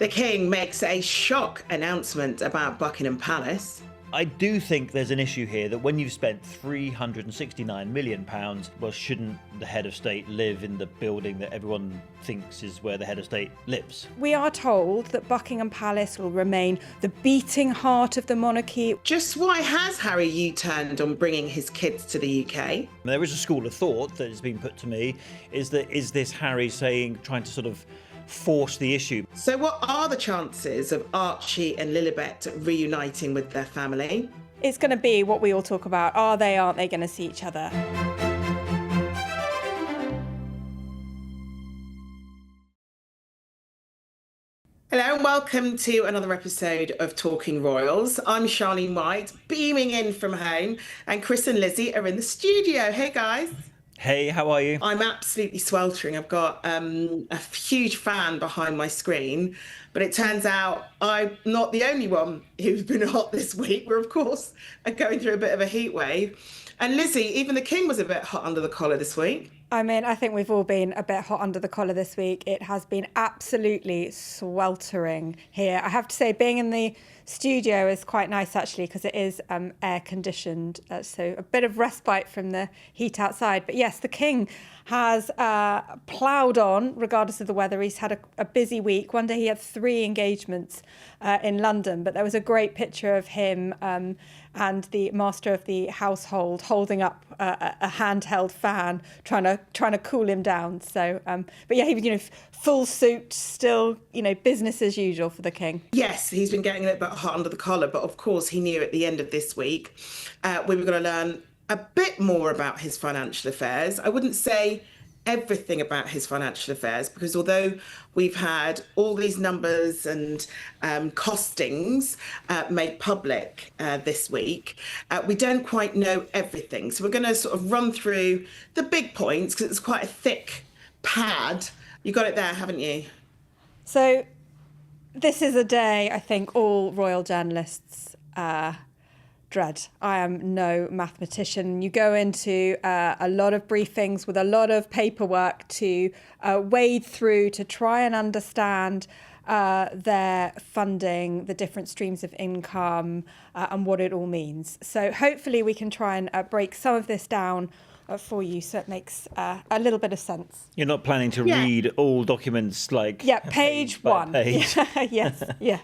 The King makes a shock announcement about Buckingham Palace. I do think there's an issue here that when you've spent £369 million, well, shouldn't the head of state live in the building that everyone thinks is where the head of state lives? We are told that Buckingham Palace will remain the beating heart of the monarchy. Just why has Harry U-turned on bringing his kids to the UK? There is a school of thought that has been put to me, is this Harry trying to sort of force the issue? So what are the chances of Archie and Lilibet reuniting with their family? It's going to be what we all talk about. Aren't they going to see each other? Hello and welcome to another episode of Talking Royals. I'm Charlene White, beaming in from home, and Chris and Lizzie are in the studio. Hey guys. Hey, how are you? I'm absolutely sweltering. I've got a huge fan behind my screen, but it turns out I'm not the only one who's been hot this week. We're, of course, going through a bit of a heat wave. And Lizzie, even the King was a bit hot under the collar this week. I mean, I think we've all been a bit hot under the collar this week. It has been absolutely sweltering here. I have to say, being in the studio is quite nice, actually, because it is air conditioned. So a bit of respite from the heat outside. But yes, the King has ploughed on, regardless of the weather. He's had a busy week. One day he had 3 engagements in London, but there was a great picture of him and the master of the household holding up a handheld fan, trying to cool him down. So, but yeah, he was, full suit, still, business as usual for the King. Yes, he's been getting a little bit hot under the collar, but of course he knew at the end of this week we were going to learn a bit more about his financial affairs. I wouldn't say everything about his financial affairs, because although we've had all these numbers and costings made public this week, we don't quite know everything. So we're going to sort of run through the big points, because it's quite a thick pad. You got it there, haven't you? So this is a day I think all royal journalists dread. I am no mathematician. You go into a lot of briefings with a lot of paperwork to wade through to try and understand their funding, the different streams of income, and what it all means. So hopefully we can try and break some of this down for you, so it makes a little bit of sense. You're not planning to read all documents page one. Page. Yes, yeah.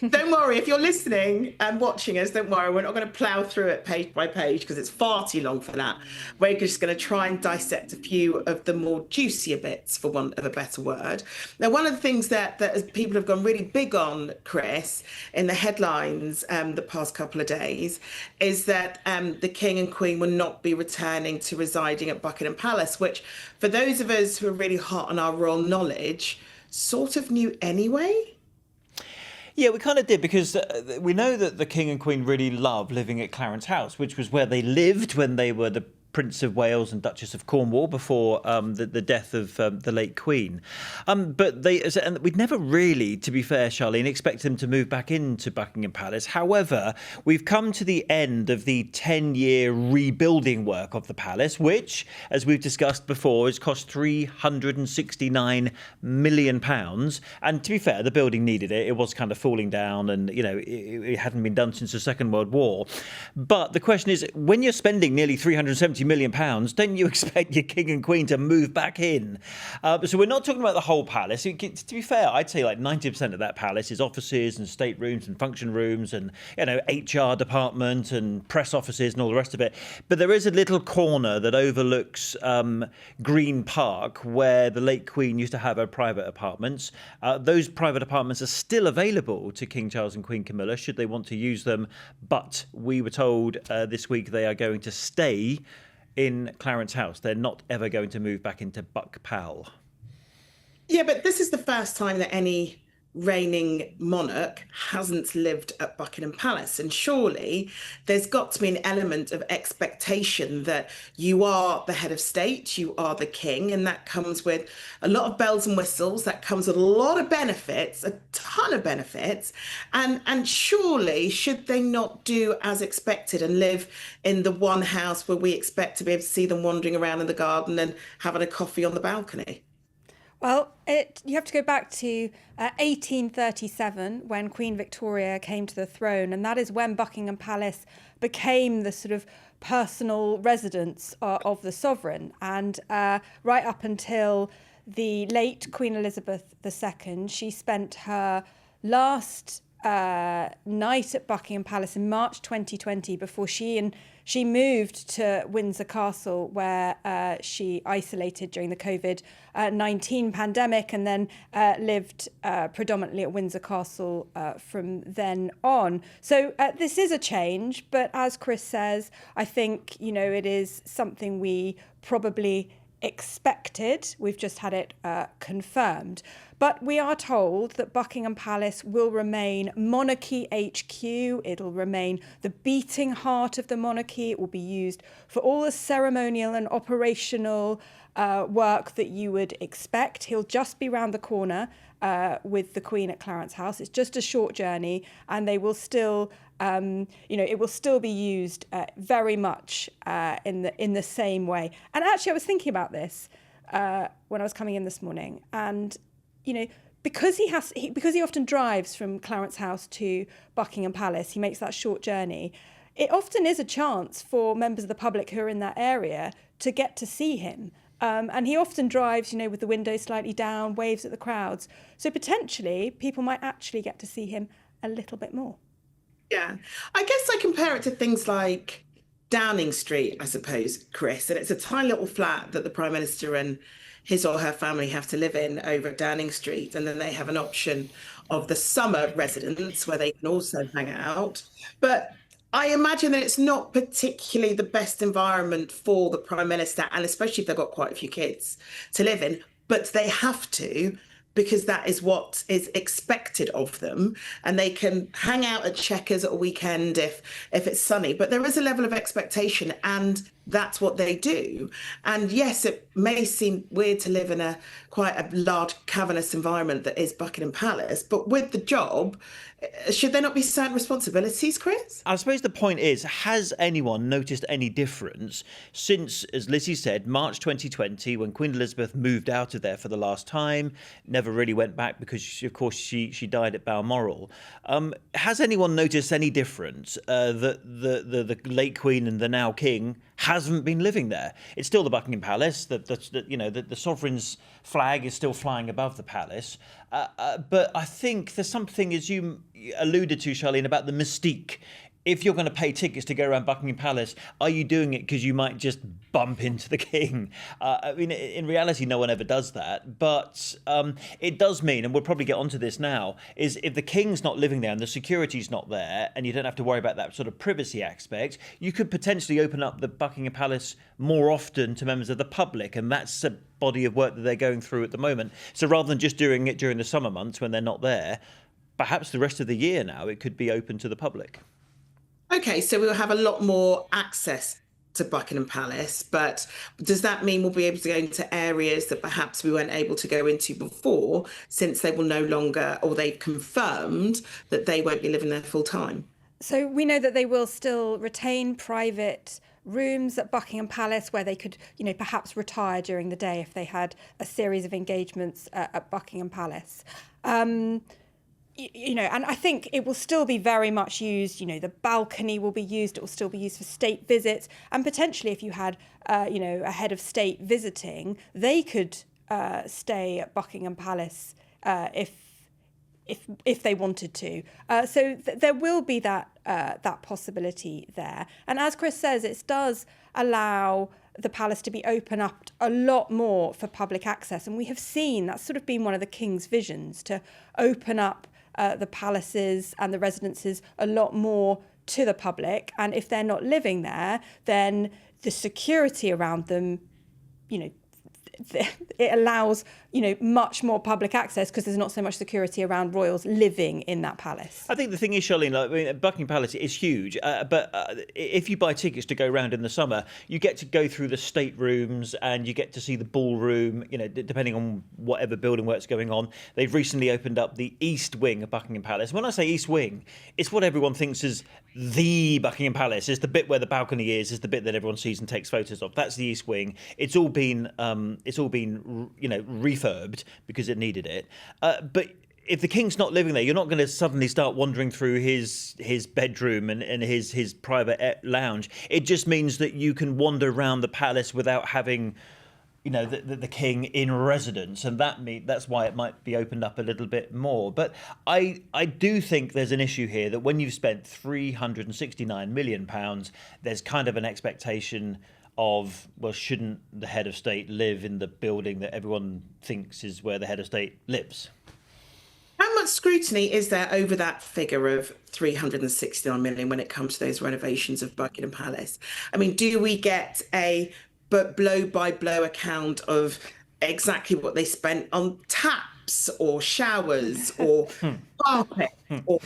Don't worry, if you're listening and watching us, don't worry, we're not going to plough through it page by page, because it's far too long for that. We're just going to try and dissect a few of the more juicier bits, for want of a better word. Now, one of the things that people have gone really big on, Chris, in the headlines the past couple of days, is that the King and Queen will not be returning to residing at Buckingham Palace, which, for those of us who are really hot on our royal knowledge, sort of knew anyway. Yeah, we kind of did, because we know that the King and Queen really love living at Clarence House, which was where they lived when they were the Prince of Wales and Duchess of Cornwall before the death of the late Queen. But we'd never really, to be fair, Charlene, expect them to move back into Buckingham Palace. However, we've come to the end of the 10-year rebuilding work of the palace, which, as we've discussed before, has cost £369 million. And to be fair, the building needed it. It was kind of falling down, and it hadn't been done since the Second World War. But the question is, when you're spending nearly £370 million, don't you expect your King and Queen to move back in? So we're not talking about the whole palace. To be fair, I'd say like 90% of that palace is offices and staterooms and function rooms and HR department and press offices and all the rest of it. But there is a little corner that overlooks Green Park, where the late Queen used to have her private apartments. Those private apartments are still available to King Charles and Queen Camilla should they want to use them. But we were told this week they are going to stay in Clarence House. They're not ever going to move back into Buck Pal. Yeah, but this is the first time that any reigning monarch hasn't lived at Buckingham Palace. And surely there's got to be an element of expectation that you are the head of state, you are the king, and that comes with a lot of bells and whistles, that comes with a lot of benefits, a ton of benefits. And surely, should they not do as expected and live in the one house where we expect to be able to see them wandering around in the garden and having a coffee on the balcony? Well, you have to go back to 1837 when Queen Victoria came to the throne, and that is when Buckingham Palace became the sort of personal residence of the sovereign. And right up until the late Queen Elizabeth II, she spent her last night at Buckingham Palace in March 2020 before she moved to Windsor Castle, where she isolated during the COVID-19 pandemic, and then lived predominantly at Windsor Castle from then on. So this is a change, but as Chris says, I think, it is something we probably expected. We've just had it confirmed. But we are told that Buckingham Palace will remain monarchy HQ. It'll remain the beating heart of the monarchy. It will be used for all the ceremonial and operational work that you would expect. He'll just be round the corner with the Queen at Clarence House. It's just a short journey, and they will still, it will still be used very much in the same way. And actually, I was thinking about this when I was coming in this morning, and because he often drives from Clarence House to Buckingham Palace, he makes that short journey. It often is a chance for members of the public who are in that area to get to see him. And he often drives, with the windows slightly down, waves at the crowds. So potentially people might actually get to see him a little bit more. Yeah, I guess I compare it to things like Downing Street, I suppose, Chris. And it's a tiny little flat that the Prime Minister and his or her family have to live in over at Downing Street. And then they have an option of the summer residence where they can also hang out. But I imagine that it's not particularly the best environment for the Prime Minister, and especially if they've got quite a few kids, to live in. But they have to, because that is what is expected of them. And they can hang out at Chequers at a weekend if it's sunny. But there is a level of expectation, and that's what they do. And yes, it may seem weird to live in quite a large cavernous environment that is Buckingham Palace, but with the job, should there not be certain responsibilities, Chris? I suppose the point is, has anyone noticed any difference since, as Lizzie said, March 2020, when Queen Elizabeth moved out of there for the last time, never really went back because, of course, she died at Balmoral. Has anyone noticed any difference that the late Queen and the now King hasn't been living there? It's still the Buckingham Palace. The sovereign's flag is still flying above the palace. But I think there's something, as you alluded to, Charlene, about the mystique. If you're going to pay tickets to go around Buckingham Palace, are you doing it because you might just bump into the king? I mean, in reality, no one ever does that. But it does mean, and we'll probably get onto this now, is if the king's not living there and the security's not there, and you don't have to worry about that sort of privacy aspect, you could potentially open up the Buckingham Palace more often to members of the public. And that's a body of work that they're going through at the moment. So rather than just doing it during the summer months when they're not there, perhaps the rest of the year now it could be open to the public. Okay, so we'll have a lot more access to Buckingham Palace, but does that mean we'll be able to go into areas that perhaps we weren't able to go into before, since they will no longer, or they've confirmed that they won't be living there full time? So we know that they will still retain private rooms at Buckingham Palace where they could, perhaps retire during the day if they had a series of engagements at Buckingham Palace. And I think it will still be very much used. The balcony will be used. It will still be used for state visits. And potentially if you had, a head of state visiting, they could stay at Buckingham Palace if they wanted to. So there will be that possibility there. And as Chris says, it does allow the palace to be open up a lot more for public access. And we have seen that's sort of been one of the King's visions, to open up the palaces and the residences a lot more to the public. And if they're not living there, then the security around them, it allows, much more public access because there's not so much security around royals living in that palace. I think the thing is, Charlene, Buckingham Palace is huge, but if you buy tickets to go around in the summer, you get to go through the staterooms and you get to see the ballroom, depending on whatever building work's going on. They've recently opened up the East Wing of Buckingham Palace. When I say East Wing, it's what everyone thinks is the Buckingham Palace. It's the bit where the balcony is the bit that everyone sees and takes photos of. That's the East Wing. It's all been it's all been, refurbed because it needed it. But if the king's not living there, you're not going to suddenly start wandering through his bedroom and his private lounge. It just means that you can wander around the palace without having, the king in residence, and that's why it might be opened up a little bit more. But I do think there's an issue here that when you've spent £369 million, there's kind of an expectation of, well, shouldn't the head of state live in the building that everyone thinks is where the head of state lives? How much scrutiny is there over that figure of 369 million when it comes to those renovations of Buckingham Palace? I mean, do we get a blow by blow account of exactly what they spent on taps or showers or carpet, or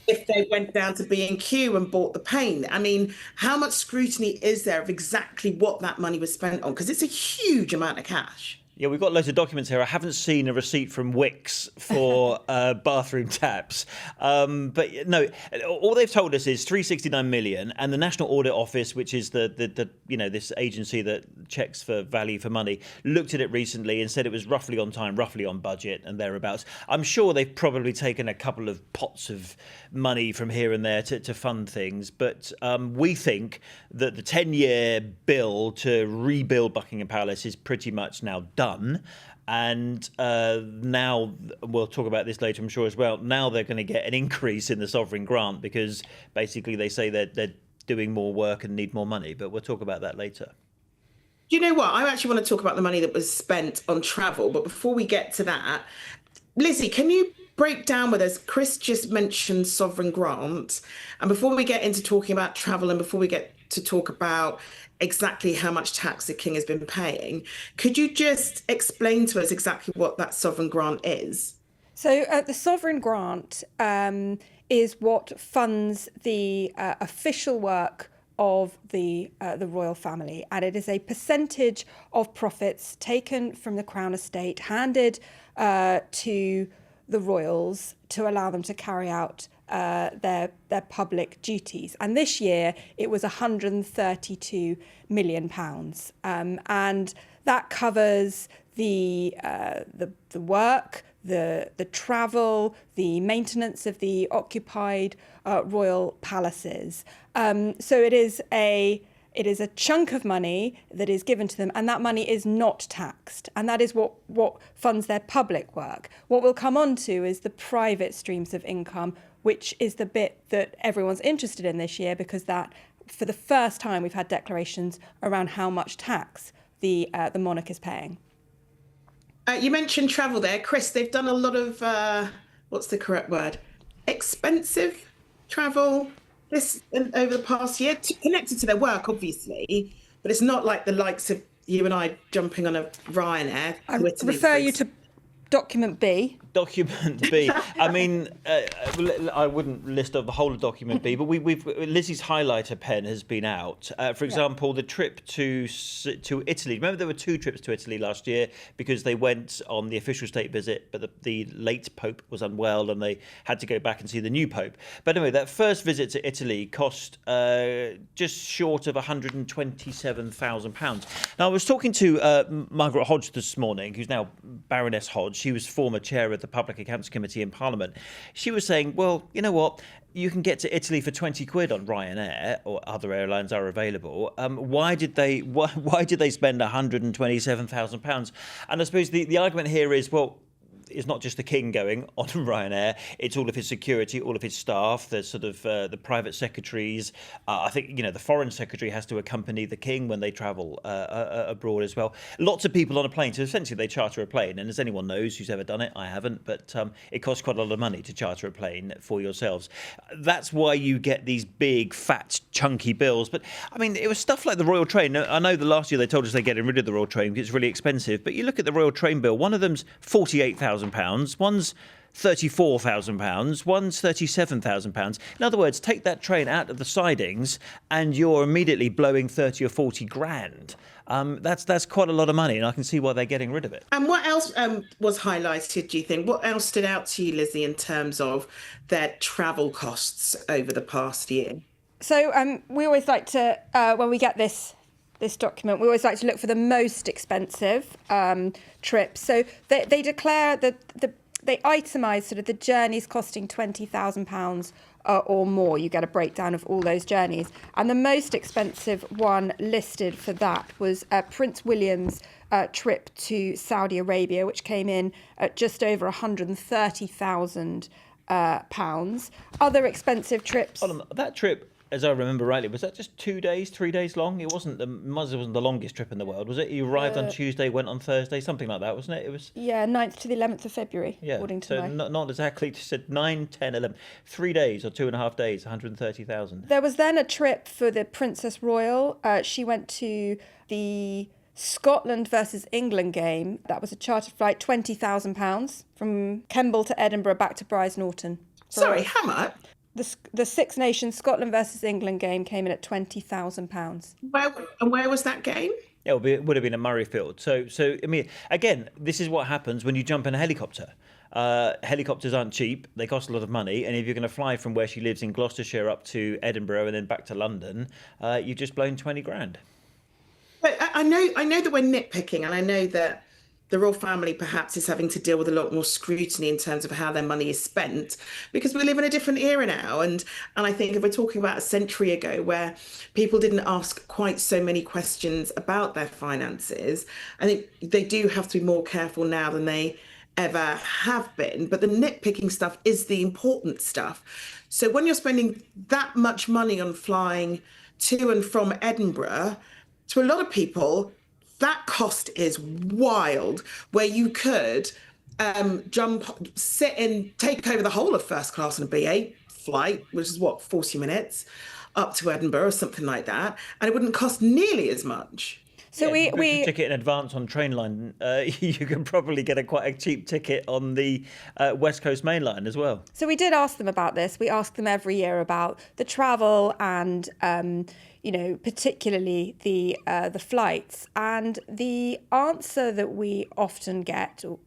if they went down to B&Q and bought the paint? I mean, how much scrutiny is there of exactly what that money was spent on? Because it's a huge amount of cash. Yeah, we've got loads of documents here. I haven't seen a receipt from Wix for bathroom taps. But no, all they've told us is 369 million, and the National Audit Office, which is the this agency that checks for value for money, looked at it recently and said it was roughly on time, roughly on budget and thereabouts. I'm sure they've probably taken a couple of pots of money from here and there to fund things, but we think that the 10-year bill to rebuild Buckingham Palace is pretty much now done. And now, we'll talk about this later, I'm sure, as well. Now they're going to get an increase in the sovereign grant because basically they say that they're doing more work and need more money. But we'll talk about that later. You know what? I actually want to talk about the money that was spent on travel. But before we get to that, Lizzie, can you break down with us? Chris just mentioned sovereign grant. And before we get into talking about travel and before we get to talk about exactly how much tax the king has been paying, could you just explain to us exactly what that sovereign grant is? So the sovereign grant is what funds the official work of the royal family, and it is a percentage of profits taken from the Crown estate, handed to the royals to allow them to carry out their public duties. And this year it was £132 million, and that covers the work, the travel, the maintenance of the occupied royal palaces. So it is a chunk of money that is given to them, and that money is not taxed. And that is what funds their public work. What we'll come on to is the private streams of income, which is the bit that everyone's interested in this year, because that, for the first time, we've had declarations around how much tax the monarch is paying. You mentioned travel there. Chris, they've done a lot of, what's the correct word? Expensive travel over the past year, connected to their work, obviously, but it's not like the likes of you and I jumping on a Ryanair. I refer you to document B. Document B. I mean, I wouldn't list off the whole of document B, but Lizzie's highlighter pen has been out. For example, the trip to Italy. Remember, there were 2 trips to Italy last year because they went on the official state visit, but the late Pope was unwell and they had to go back and see the new Pope. But anyway, that first visit to Italy cost just short of £127,000. Now, I was talking to Margaret Hodge this morning, who's now Baroness Hodge. She was former chair of the Public Accounts Committee in Parliament. She was saying, well, you know what? You can get to Italy for 20 quid on Ryanair, or other airlines are available. Why did they spend £127,000? And I suppose the argument here is, well, it's not just the king going on Ryanair, it's all of his security, all of his staff, the sort of the private secretaries. I think, the foreign secretary has to accompany the king when they travel abroad as well. Lots of people on a plane, so essentially they charter a plane, and as anyone knows who's ever done it, I haven't, but it costs quite a lot of money to charter a plane for yourselves. That's why you get these big, fat, chunky bills. But, I mean, it was stuff like the Royal Train. I know the last year they told us they're getting rid of the Royal Train because it's really expensive, but you look at the Royal Train bill, one of them's £48,000, one's £34,000, one's £37,000. In other words, take that train out of the sidings and you're immediately blowing 30 or 40 grand. That's quite a lot of money, and I can see why they're getting rid of it. And what else was highlighted, do you think? What else stood out to you, Lizzie, in terms of their travel costs over the past year? So we always like to, when we get this this document, we always like to look for the most expensive trips. So they declare that they itemise sort of the journeys costing £20,000 or more. You get a breakdown of all those journeys. And the most expensive one listed for that was Prince William's trip to Saudi Arabia, which came in at just over £130,000. Other expensive trips. That trip, as I remember rightly, was that just 2 days, 3 days long? It wasn't the longest trip in the world, was it? You arrived on Tuesday, went on Thursday, something like that, wasn't it? It was 9th to the 11th of February, according to so not exactly. It said 9, 10, 11, 3 days or 2.5 days, 130,000. There was then a trip for the Princess Royal. She went to the Scotland versus England game. That was a chartered flight, £20,000 from Kemble to Edinburgh back to Brize Norton. Sorry, how much? The Six Nations Scotland versus England game came in at £20,000. Where was that game? It would have been at Murrayfield. So I mean, again, this is what happens when you jump in a helicopter. Helicopters aren't cheap; they cost a lot of money. And if you're going to fly from where she lives in Gloucestershire up to Edinburgh and then back to London, you've just blown 20 grand. But I know that we're nitpicking, and I know that the royal family perhaps is having to deal with a lot more scrutiny in terms of how their money is spent, because we live in a different era now. And I think if we're talking about a century ago where people didn't ask quite so many questions about their finances, I think they do have to be more careful now than they ever have been. But the nitpicking stuff is the important stuff. So when you're spending that much money on flying to and from Edinburgh, to a lot of people, that cost is wild, where you could sit and take over the whole of first class on a B8 flight, which is 40 minutes up to Edinburgh or something like that. And it wouldn't cost nearly as much. So we ticket in advance on Trainline. You can probably get quite a cheap ticket on the West Coast Main Line as well. So we did ask them about this. We ask them every year about the travel and particularly the flights. And the answer that we often get, or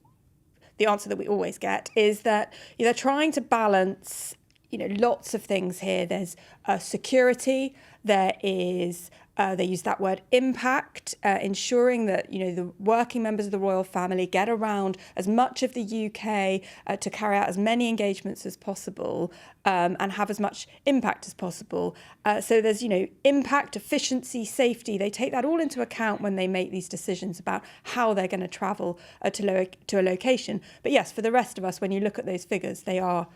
the answer that we always get, is that they're trying to balance, lots of things here. There's security. There is. They use that word impact, ensuring that the working members of the royal family get around as much of the UK to carry out as many engagements as possible and have as much impact as possible. So there's impact, efficiency, safety. They take that all into account when they make these decisions about how they're going to travel to a location. But yes, for the rest of us, when you look at those figures, they are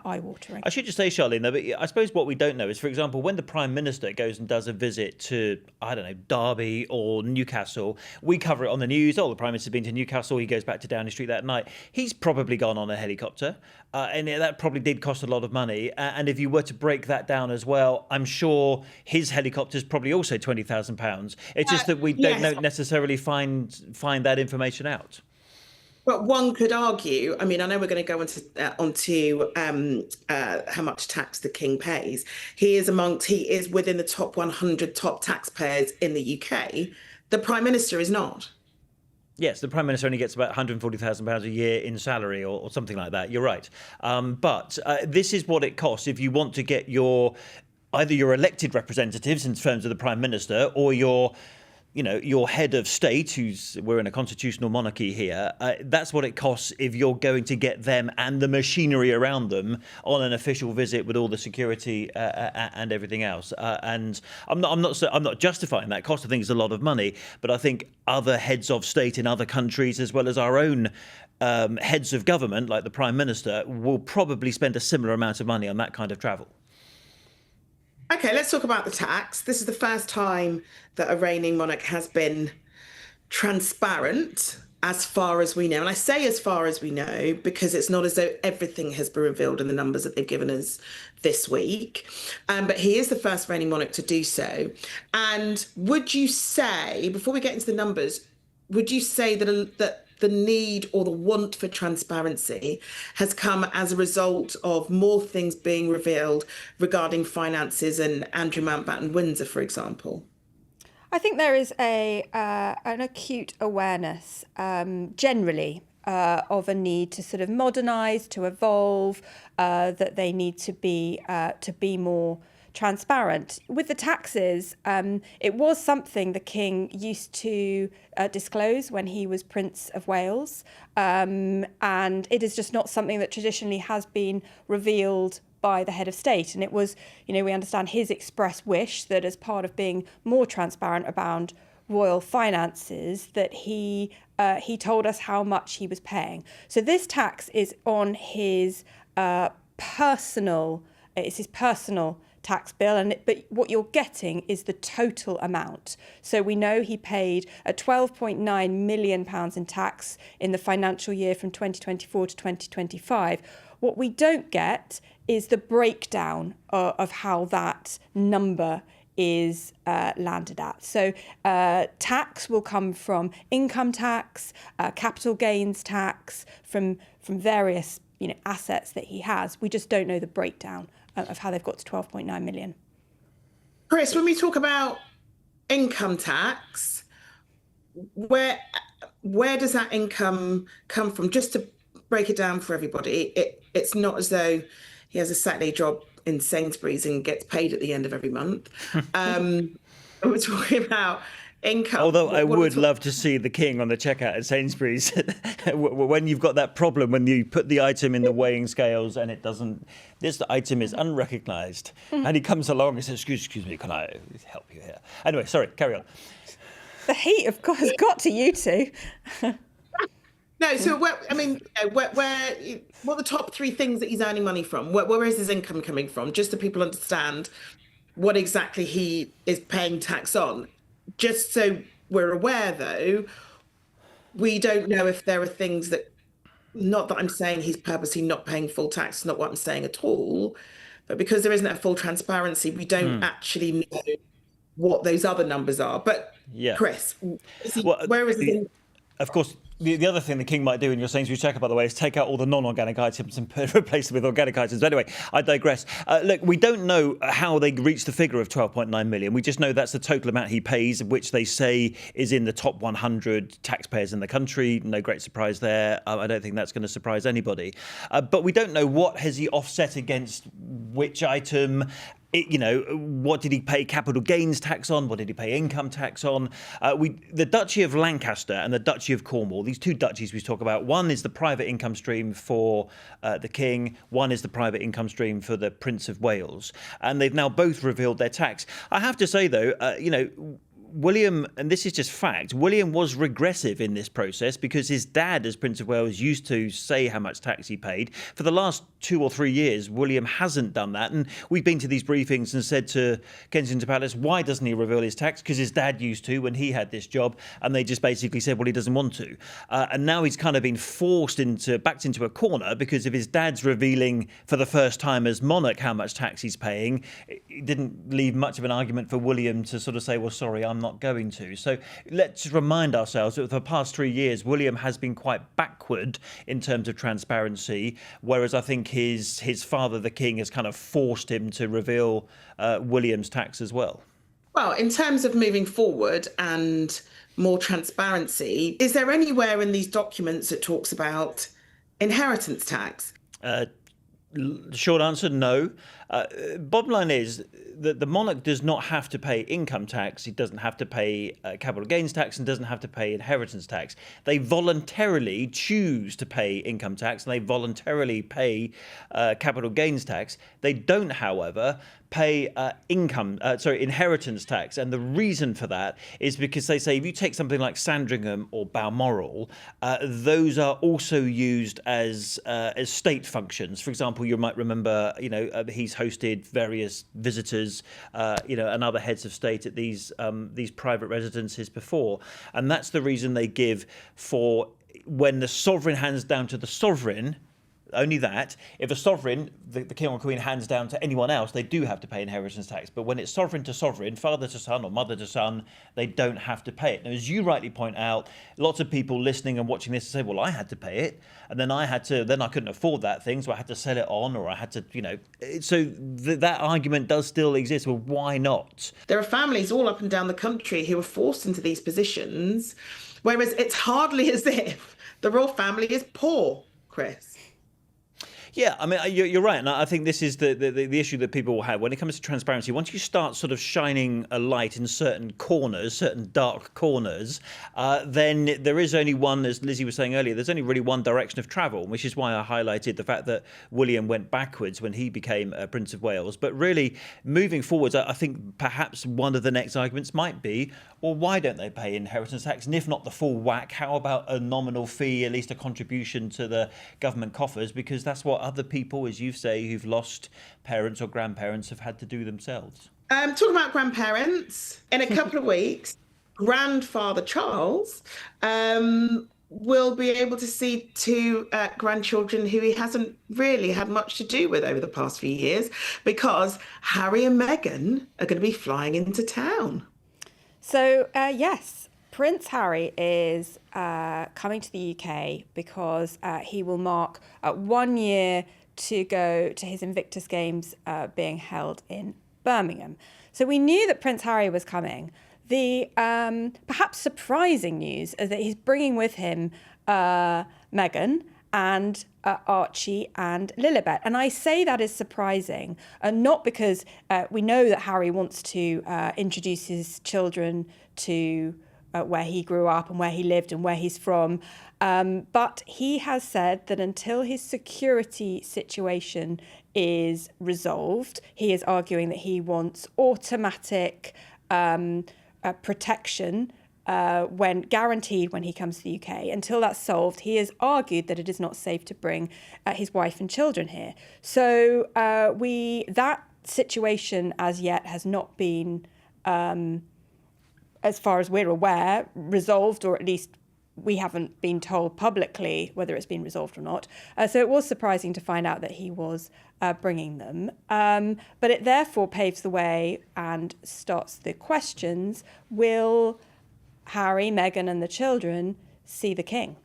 eye-watering. I should just say, Charlene, though, but I suppose what we don't know is, for example, when the Prime Minister goes and does a visit to, I don't know, Derby or Newcastle, we cover it on the news. Oh, the Prime Minister's been to Newcastle, he goes back to Downing Street that night. He's probably gone on a helicopter, and that probably did cost a lot of money. And if you were to break that down as well, I'm sure his helicopter's probably also £20,000. It's just that we don't necessarily find that information out. But one could argue, I mean, I know we're going to go onto how much tax the King pays. He is within the top 100 top taxpayers in the UK. The Prime Minister is not. Yes, the Prime Minister only gets about £140,000 a year in salary or something like that. You're right. But this is what it costs if you want to get either your elected representatives in terms of the Prime Minister or your head of state, we're in a constitutional monarchy here, that's what it costs if you're going to get them and the machinery around them on an official visit with all the security and everything else. And I'm not justifying that cost. I think it's a lot of money, but I think other heads of state in other countries, as well as our own heads of government, like the Prime Minister, will probably spend a similar amount of money on that kind of travel. Okay, let's talk about the tax. This is the first time that a reigning monarch has been transparent, as far as we know. And I say as far as we know because it's not as though everything has been revealed in the numbers that they've given us this week. But he is the first reigning monarch to do so. And would you say, before we get into the numbers, would you say that the need or the want for transparency has come as a result of more things being revealed regarding finances and Andrew Mountbatten Windsor, for example? I think there is an acute awareness generally of a need to sort of modernise, to evolve, that they need to be more transparent. With the taxes, it was something the King used to disclose when he was Prince of Wales, and it is just not something that traditionally has been revealed by the head of state. And it was, we understand his express wish that as part of being more transparent about royal finances, that he told us how much he was paying. So this tax is on his personal tax bill, but what you're getting is the total amount. So we know he paid £12.9 million in tax in the financial year from 2024 to 2025. What we don't get is the breakdown of how that number is landed at. So tax will come from income tax, capital gains tax, from various assets that he has. We just don't know the breakdown of how they've got to 12.9 million. Chris, when we talk about income tax, where does that income come from? Just to break it down for everybody, it's not as though he has a Saturday job in Sainsbury's and gets paid at the end of every month. We're talking about income. Although I would love to see the King on the checkout at Sainsbury's when you've got that problem, when you put the item in the weighing scales and it doesn't, this item is unrecognised. And he comes along and says, excuse me, can I help you here? Anyway, sorry, carry on. The heat, of course, has got to you two. No, so what are the top three things that he's earning money from? Where is his income coming from? Just so people understand what exactly he is paying tax on. Just so we're aware, though, we don't know if there are things that, not that I'm saying he's purposely not paying full tax, it's not what I'm saying at all, but because there isn't a full transparency, we don't actually know what those other numbers are. But yeah. Chris, where is he? Of course, the other thing the King might do in your Sainsbury's checker, by the way, is take out all the non-organic items and replace them with organic items. But anyway, I digress. Look, we don't know how they reached the figure of 12.9 million. We just know that's the total amount he pays, which they say is in the top 100 taxpayers in the country. No great surprise there. I don't think that's going to surprise anybody. But we don't know what has he offset against which item. What did he pay capital gains tax on? What did he pay income tax on? The Duchy of Lancaster and the Duchy of Cornwall, these two duchies we talk about, one is the private income stream for the King, one is the private income stream for the Prince of Wales. And they've now both revealed their tax. I have to say, though, William, and this is just fact, William was regressive in this process because his dad, as Prince of Wales, used to say how much tax he paid. For the last 2 or 3 years, William hasn't done that. And we've been to these briefings and said to Kensington Palace, why doesn't he reveal his tax? Because his dad used to when he had this job. And they just basically said, well, he doesn't want to. And now he's kind of been backed into a corner because of his dad's revealing for the first time as monarch how much tax he's paying. It didn't leave much of an argument for William to sort of say, well, sorry, I'm not going to. So let's remind ourselves that for the past 3 years, William has been quite backward in terms of transparency, whereas I think his father, the King, has kind of forced him to reveal William's tax as well. Well, in terms of moving forward and more transparency, is there anywhere in these documents that talks about inheritance tax? Short answer, no. Bottom line is that the monarch does not have to pay income tax. He doesn't have to pay capital gains tax and doesn't have to pay inheritance tax. They voluntarily choose to pay income tax and they voluntarily pay capital gains tax. They don't, however, pay inheritance tax. And the reason for that is because they say if you take something like Sandringham or Balmoral, those are also used as state functions. For example, you might remember, he's hosted various visitors, and other heads of state at these private residences before. And that's the reason they give for when the sovereign hands down to the sovereign. Only that, if a sovereign, the King or Queen, hands down to anyone else, they do have to pay inheritance tax. But when it's sovereign to sovereign, father to son or mother to son, they don't have to pay it. Now, as you rightly point out, lots of people listening and watching this say, well, I had to pay it. And then I couldn't afford that thing, so I had to sell it on, or I had to, So that argument does still exist. Well, why not? There are families all up and down the country who are forced into these positions, whereas it's hardly as if the royal family is poor, Chris. Yeah, I mean, you're right. And I think this is the issue that people will have when it comes to transparency. Once you start sort of shining a light in certain corners, certain dark corners, then there is only one, as Lizzie was saying earlier, there's only really one direction of travel, which is why I highlighted the fact that William went backwards when he became Prince of Wales. But really, moving forwards, I think perhaps one of the next arguments might be, well, why don't they pay inheritance tax? And if not the full whack, how about a nominal fee, at least a contribution to the government coffers? Because that's what other people, as you say, who've lost parents or grandparents have had to do themselves. Talking about grandparents, in a couple of weeks, grandfather Charles will be able to see two grandchildren who he hasn't really had much to do with over the past few years, because Harry and Meghan are going to be flying into town. So, yes, Prince Harry is coming to the UK because he will mark 1 year to go to his Invictus Games being held in Birmingham. So we knew that Prince Harry was coming. The perhaps surprising news is that he's bringing with him Meghan and Archie and Lilibet. And I say that is surprising, not because we know that Harry wants to introduce his children to where he grew up and where he lived and where he's from. But he has said that until his security situation is resolved, he is arguing that he wants automatic protection when guaranteed when he comes to the UK. Until that's solved, he has argued that it is not safe to bring his wife and children here. So that situation as yet has not been, as far as we're aware, resolved, or at least we haven't been told publicly whether it's been resolved or not. So it was surprising to find out that he was bringing them. But it therefore paves the way and starts the questions. Will Harry, Meghan and the children see the king?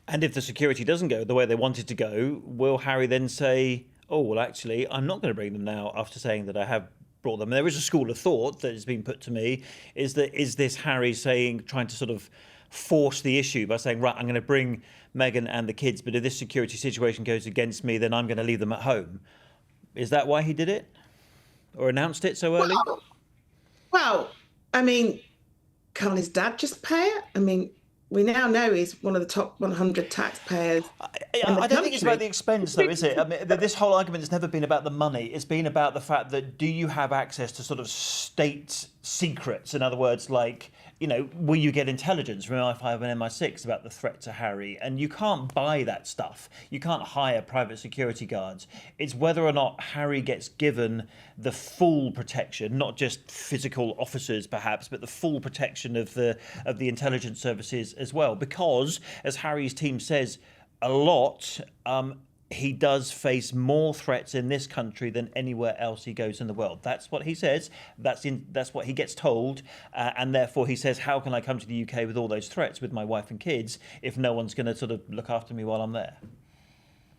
And if the security doesn't go the way they want it to go, will Harry then say, oh, well, actually, I'm not going to bring them now after saying that I have brought them? There is a school of thought that has been put to me, is this Harry trying to sort of force the issue by saying, right, I'm going to bring Meghan and the kids, but if this security situation goes against me, then I'm going to leave them at home. Is that why he did it? Or announced it so early? Well, I mean, can't his dad just pay it? I mean, we now know he's one of the top 100 taxpayers. I don't think it's about the expense, though, is it? I mean, this whole argument has never been about the money. It's been about the fact that, do you have access to sort of state secrets? In other words, like, you know, will you get intelligence from MI5 and MI6 about the threat to Harry? And you can't buy that stuff. You can't hire private security guards. It's whether or not Harry gets given the full protection, not just physical officers perhaps, but the full protection of the intelligence services as well. Because, as Harry's team says a lot, he does face more threats in this country than anywhere else he goes in the world. That's what he says. That's what he gets told. And therefore he says, how can I come to the UK with all those threats with my wife and kids if no one's going to sort of look after me while I'm there?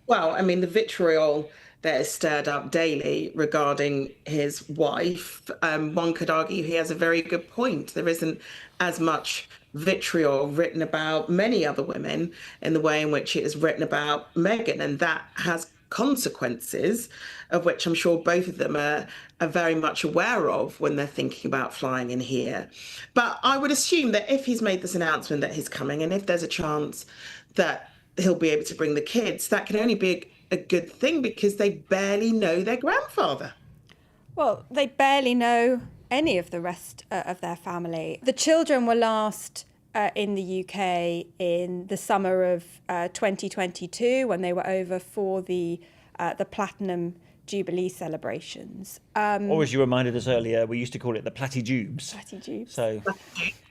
Well, I mean, the vitriol that is stirred up daily regarding his wife, one could argue he has a very good point. There isn't as much vitriol written about many other women in the way in which it is written about Meghan, and that has consequences of which I'm sure both of them are very much aware of when they're thinking about flying in here. But I would assume that if he's made this announcement that he's coming, and if there's a chance that he'll be able to bring the kids, that can only be a good thing, because they barely know their grandfather. Well, they barely know any of the rest of their family. The children were last in the UK in the summer of 2022 when they were over for the Platinum Jubilee celebrations. Or, as you reminded us earlier, we used to call it the Plattijubes. Plattijubes. So,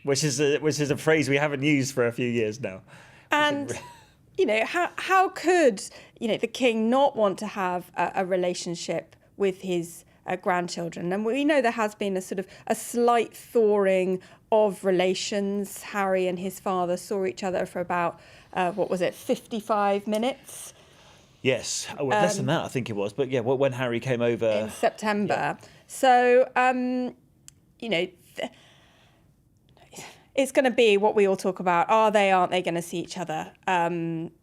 which is a phrase we haven't used for a few years now. And you know, how could, you know, the king not want to have a relationship with his grandchildren? And we know there has been a sort of a slight thawing of relations. Harry and his father saw each other for about, 55 minutes? Yes, less than that, I think it was. But yeah, when Harry came over in September. Yeah. So, you know, it's going to be what we all talk about. Are they, aren't they going to see each other?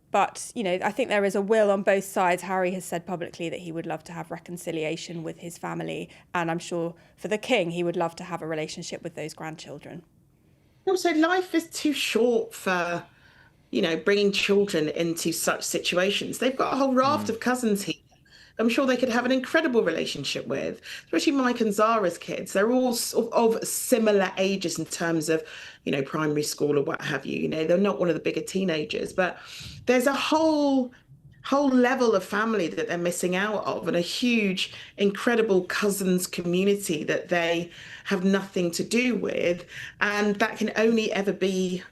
But, I think there is a will on both sides. Harry has said publicly that he would love to have reconciliation with his family. And I'm sure for the king, he would love to have a relationship with those grandchildren. Also, life is too short for, bringing children into such situations. They've got a whole raft of cousins here. I'm sure they could have an incredible relationship with, especially Mike and Zara's kids. They're all sort of similar ages in terms of, primary school or what have you. They're not one of the bigger teenagers, but there's a whole level of family that they're missing out of, and a huge, incredible cousins community that they have nothing to do with. And that can only ever be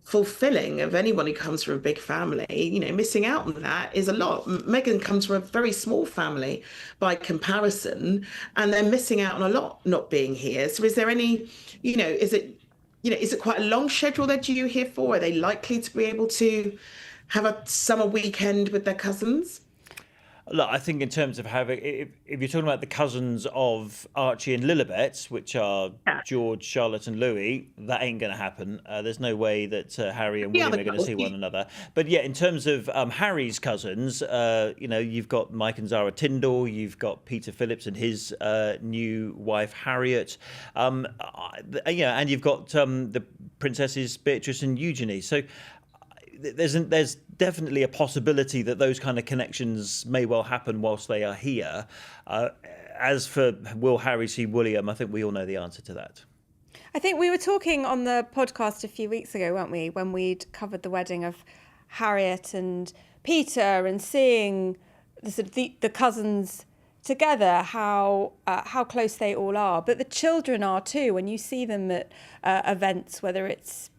fulfilling of anyone who comes from a big family. Missing out on that is a lot. Meghan comes from a very small family by comparison, and they're missing out on a lot not being here. So is there any, is it quite a long schedule they're due here for? Are they likely to be able to have a summer weekend with their cousins? Look, I think in terms of having, if you're talking about the cousins of Archie and Lilibet, which are George, Charlotte and Louis, that ain't going to happen. There's no way that Harry and William are going to see one another. But yeah, in terms of Harry's cousins, you've got Mike and Zara Tyndall, you've got Peter Phillips and his new wife Harriet, and you've got the princesses Beatrice and Eugenie. So there's definitely a possibility that those kind of connections may well happen whilst they are here. As for will Harry see William, I think we all know the answer to that. I think we were talking on the podcast a few weeks ago, weren't we, when we'd covered the wedding of Harriet and Peter and seeing the cousins together, how close they all are. But the children are too. When you see them at events, whether it's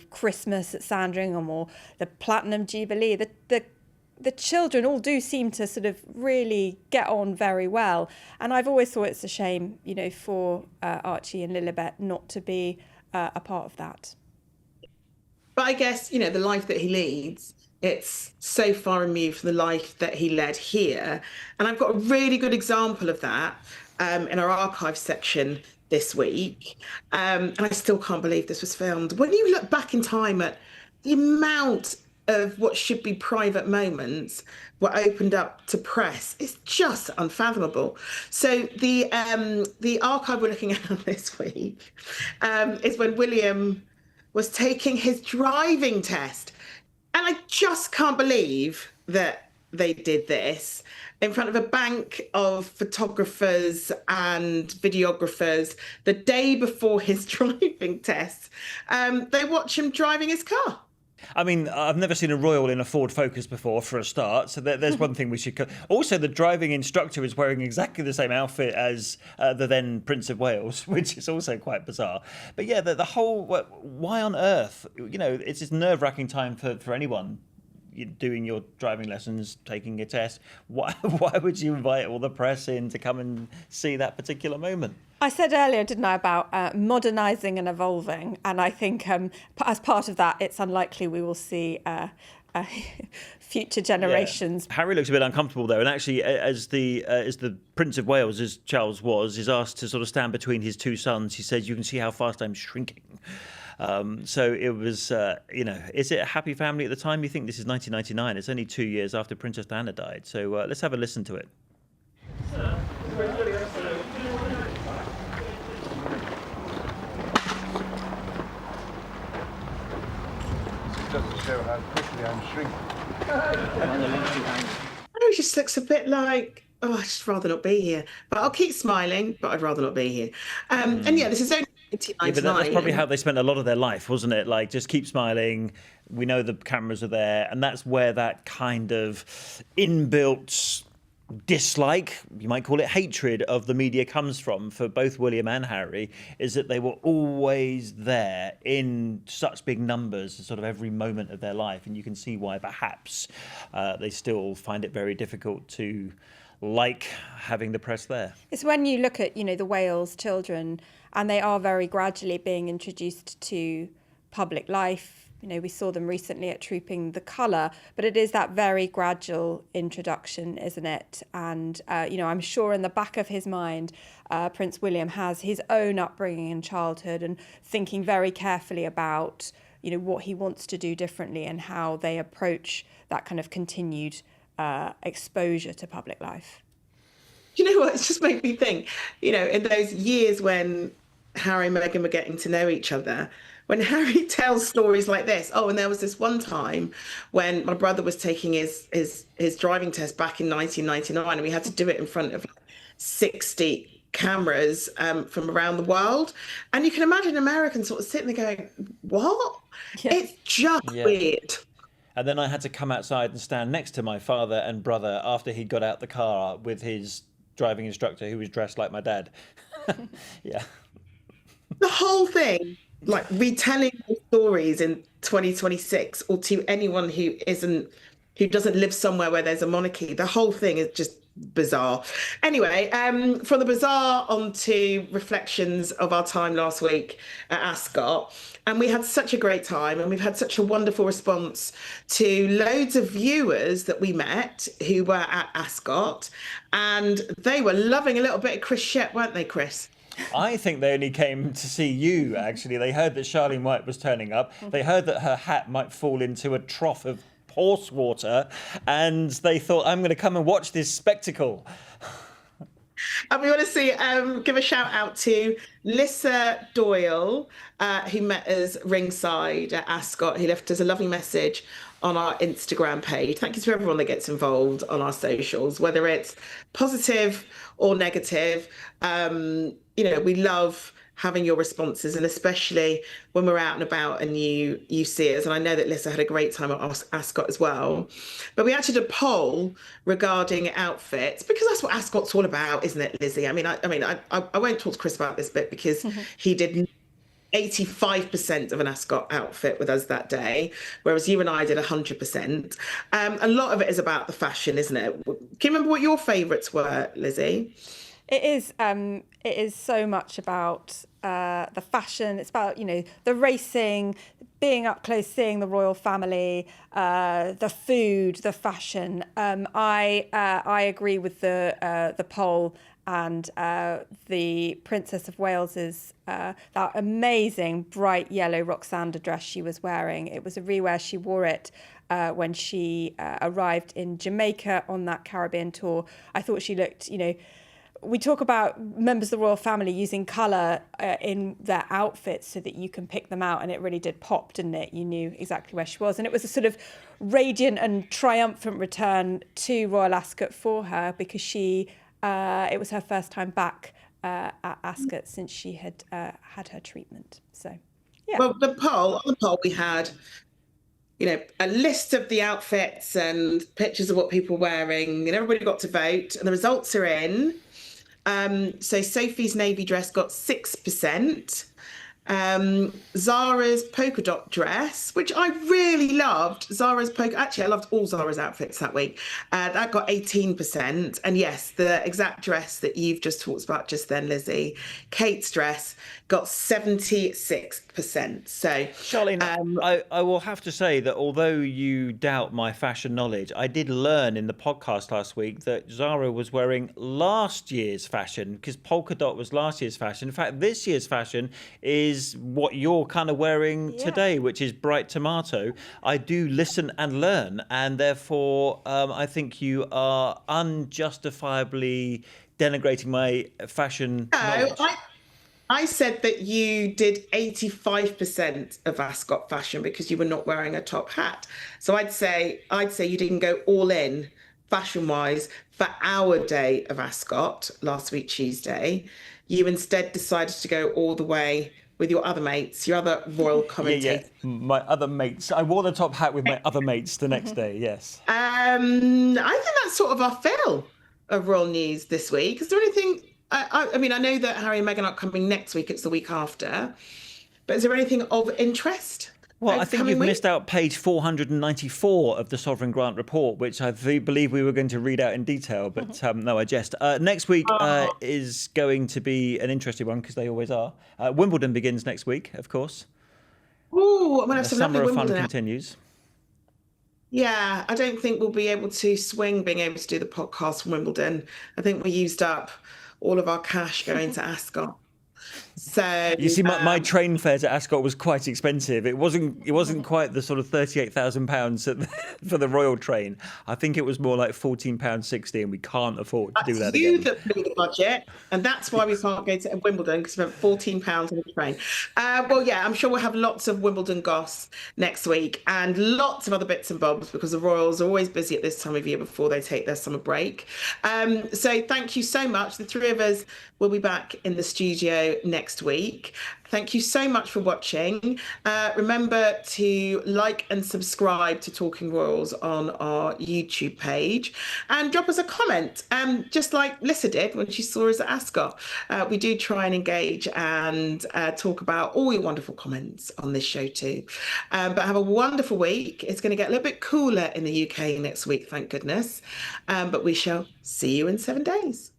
Christmas at Sandringham or the Platinum Jubilee, the children all do seem to sort of really get on very well. And I've always thought it's a shame, for Archie and Lilibet not to be a part of that. But I guess, the life that he leads, it's so far removed from the life that he led here. And I've got a really good example of that in our archive section this week. And I still can't believe this was filmed. When you look back in time at the amount of what should be private moments were opened up to press, it's just unfathomable. So the archive we're looking at this week is when William was taking his driving test. And I just can't believe that they did this in front of a bank of photographers and videographers the day before his driving test. They watch him driving his car. I mean, I've never seen a royal in a Ford Focus before, for a start. So there's one thing we should... Also, the driving instructor is wearing exactly the same outfit as the then Prince of Wales, which is also quite bizarre. But yeah, the whole... Why on earth? It's this nerve-wracking time for anyone doing your driving lessons, taking a test. Why would you invite all the press in to come and see that particular moment? I said earlier, didn't I, about modernising and evolving. And I think as part of that, it's unlikely we will see future generations. Yeah. Harry looks a bit uncomfortable there. And actually, as the Prince of Wales, as Charles was, is asked to sort of stand between his two sons, he says, "You can see how fast I'm shrinking." So it was, is it a happy family at the time? You think this is 1999. It's only 2 years after Princess Diana died. So let's have a listen to it. Just to show how quickly I'm shrinking. I know, it just looks a bit like, I'd just rather not be here. But I'll keep smiling, but I'd rather not be here. And yeah, this is only 1999. Yeah, but that's probably how they spent a lot of their life, wasn't it? Like, just keep smiling. We know the cameras are there. And that's where that kind of inbuilt dislike, you might call it hatred, of the media comes from for both William and Harry, is that they were always there in such big numbers sort of every moment of their life. And you can see why perhaps they still find it very difficult to like having the press there. It's when you look at, the Wales children, and they are very gradually being introduced to public life. We saw them recently at Trooping the Colour, but it is that very gradual introduction, isn't it? And, I'm sure in the back of his mind, Prince William has his own upbringing and childhood and thinking very carefully about, what he wants to do differently and how they approach that kind of continued exposure to public life. You know what? It's just made me think, in those years when Harry and Meghan were getting to know each other, when Harry tells stories like this, and there was this one time when my brother was taking his driving test back in 1999, and we had to do it in front of 60 cameras from around the world. And you can imagine Americans sort of sitting there going, what? Yeah. It's just weird. And then I had to come outside and stand next to my father and brother after he got out the car with his driving instructor who was dressed like my dad. Yeah. The whole thing, like retelling stories in 2026, or to anyone who doesn't live somewhere where there's a monarchy, the whole thing is just bizarre. Anyway, from the bizarre onto reflections of our time last week at Ascot. And we had such a great time, and we've had such a wonderful response to loads of viewers that we met who were at Ascot, and they were loving a little bit of Chris Shep, weren't they, Chris? I think they only came to see you, actually. They heard that Charlene White was turning up. They heard that her hat might fall into a trough of horse water, and they thought, I'm going to come and watch this spectacle. And we want to give a shout out to Lissa Doyle, who met us ringside at Ascot. He left us a lovely message on our Instagram page. Thank you to everyone that gets involved on our socials, whether it's positive or negative. We love having your responses, and especially when we're out and about and you see us. And I know that Lissa had a great time at Ascot as well. But we actually did a poll regarding outfits, because that's what Ascot's all about, isn't it, Lizzie? I won't talk to Chris about this bit because he did 85% of an Ascot outfit with us that day, whereas you and I did 100%. A lot of it is about the fashion, isn't it? Can you remember what your favourites were, Lizzie? It is so much about the fashion. It's about, the racing, being up close, seeing the royal family, the food, the fashion. I agree with the poll, and the Princess of Wales's that amazing bright yellow Roxanda dress she was wearing. It was a rewear. She wore it when she arrived in Jamaica on that Caribbean tour. I thought she looked, we talk about members of the royal family using colour in their outfits so that you can pick them out, and it really did pop, didn't it? You knew exactly where she was, and it was a sort of radiant and triumphant return to Royal Ascot for her, because it was her first time back at Ascot since she had had her treatment. So, yeah. Well, on the poll we had, a list of the outfits and pictures of what people were wearing, and everybody got to vote, and the results are in. So Sophie's navy dress got 6%. Zara's polka dot dress, which I really loved. Actually, I loved all Zara's outfits that week. That got 18%. And yes, the exact dress that you've just talked about just then, Lizzie, Kate's dress, got 76%. So, Charlene, I will have to say that although you doubt my fashion knowledge, I did learn in the podcast last week that Zara was wearing last year's fashion, because polka dot was last year's fashion. In fact, this year's fashion is what you're kind of wearing today, which is bright tomato. I do listen and learn, and therefore I think you are unjustifiably denigrating my fashion knowledge. I said that you did 85% of Ascot fashion because you were not wearing a top hat. So I'd say you didn't go all in fashion-wise for our day of Ascot last week, Tuesday. You instead decided to go all the way with your other mates, your other royal commentators. Yeah, my other mates. I wore the top hat with my other mates the next day, yes. I think that's sort of our fill of royal news this week. Is there anything... I know that Harry and Meghan aren't coming next week, it's the week after. But is there anything of interest? Well, I think you've missed out page 494 of the Sovereign Grant Report, which I believe we were going to read out in detail, but no, I jest. Next week is going to be an interesting one, because they always are. Wimbledon begins next week, of course. Ooh, I'm going to have some lovely Wimbledon. The summer of Wimbledon fun continues. Yeah, I don't think we'll be able to swing being able to do the podcast from Wimbledon. I think we used up all of our cash going to Ascot. So You see, my train fare to Ascot was quite expensive. It wasn't quite the sort of £38,000 for the Royal train. I think it was more like £14.60, and we can't afford to do that you again. that blew the budget, and that's why we can't go to Wimbledon, because we spent £14 on the train. Well, yeah, I'm sure we'll have lots of Wimbledon goss next week and lots of other bits and bobs, because the Royals are always busy at this time of year before they take their summer break. So thank you so much. The three of us will be back in the studio next week. Thank you so much for watching. Remember to like and subscribe to Talking Royals on our YouTube page, and drop us a comment, just like Lissa did when she saw us at Ascot. We do try and engage and talk about all your wonderful comments on this show too. But have a wonderful week. It's going to get a little bit cooler in the UK next week, thank goodness. But we shall see you in 7 days.